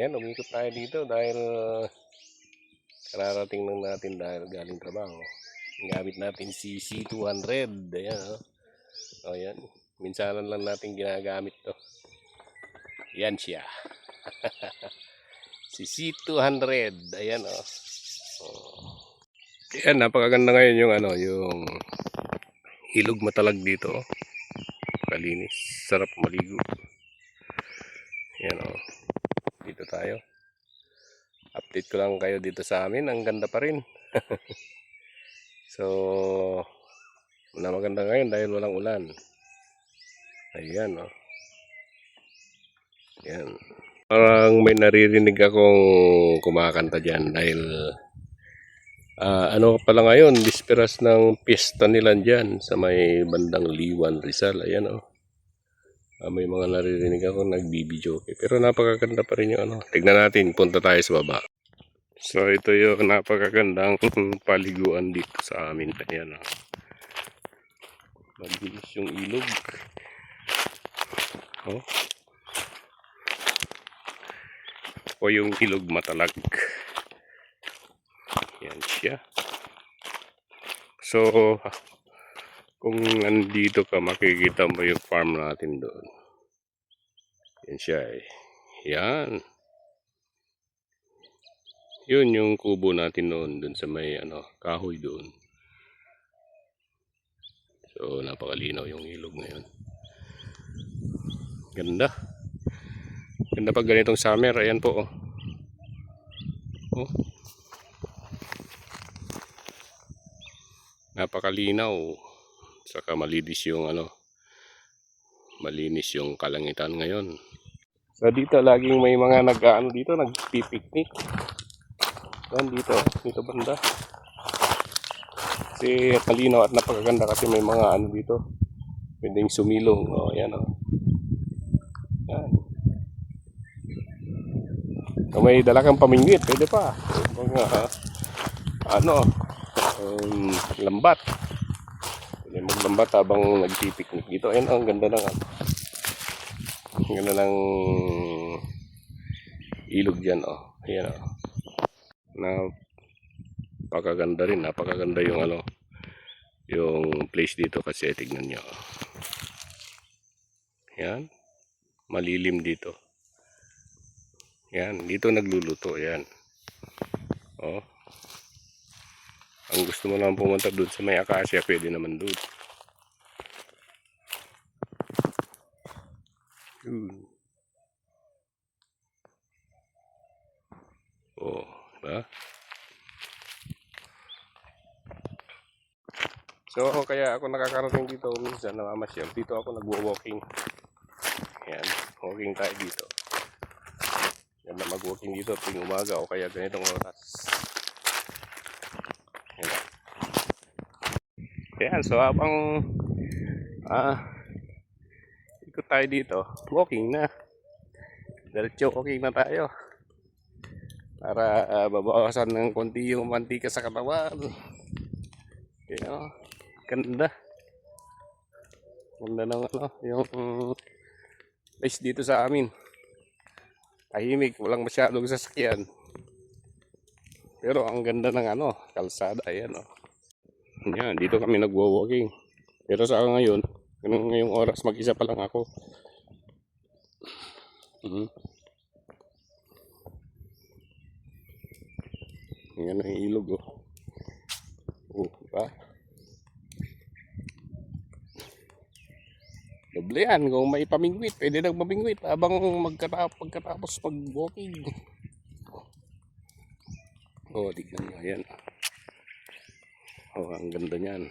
Yan, umikot tayo dito dahil kararating lang natin dahil galing trabaho. Gamit natin si C200. Ayan, oh. O, yan. Minsanan lang natin ginagamit to. Yan siya. Si C200. Ayan, oh. Yan, napakaganda ngayon yung yung ilog matalag dito. Kalinis. Sarap maligo. Yan, oh. Dito tayo. Update ko lang kayo dito sa amin. Ang ganda pa rin. So, maganda ngayon dahil walang ulan. Ayan, oh. Yan. Parang may naririnig akong kumakanta dyan dahil ano pala ngayon, bisperas ng piyesta nila dyan sa may bandang Liwan, Rizal. Ayan, oh. May mga naririnig ako nagbibidyoke. Pero napakaganda pa rin yung Tignan natin, punta tayo sa baba. So ito yung napakagandang paliguan dito sa amin. Ayan, oh. Malinis yung ilog. Oh. O yung ilog matalag. Yan siya. So kung nandito ka, makikita mo yung farm natin doon. Yan siya eh. Yan. Yun yung kubo natin noon dun sa may kahoy doon. So napakalinaw yung ilog ngayon. Ganda. Ganda pag ganitong summer. Ayan po, oh. Oh. Napakalinaw. Saka malinis yung malinis yung kalangitan ngayon. So dito laging may mga dito, nagpipiknik. Yan dito banda. Kasi malinaw at napakaganda kasi may mga dito. Pwedeng sumilong. Oh, yan, oh. Yan. Kung may dala kang pamingwit, pwede pa. Mga lambat. Pwede maglambat habang nagpipiknik dito. Ayan, ang ganda ng ang ganda ng ilog dyan, oh. Ayan, oh. Napakaganda rin. Napakaganda yung yung place dito kasi tignan nyo. Yan. Malilim dito. Yan. Dito nagluluto. Yan. Oh. Ang gusto mo lang pumunta doon sa may akasya, pwede naman doon. Oh, ba? So, kaya ako nakakarating dito minsan namamasyal. Dito ako nagwo-walking. Yan, walking tayo dito. Yan na mag-walking dito tuwing umaga o kaya ganitong oras. Yan. Yan, so habang ikot tayo dito, walking na. Diretso walking na tayo. Para babawasan ng konti yung mantika sa katawan. Yan, ganda. Ganda ng yung place dito sa amin. Tahimik, walang masyadong sasakyan. Pero ang ganda ng kalsada. Ayan, oh. Yan, dito kami nagwo-walking. Pero sa ngayon, ngayong oras mag-isa pa lang ako. Yan ang ilog, oh. Oh, diba? Doble yan. Kung may pamingwit, pwede nang mamingwit habang pagkatapos mag-walking. Oh, tignan nyo. Ayan. Oh, ang ganda niyan.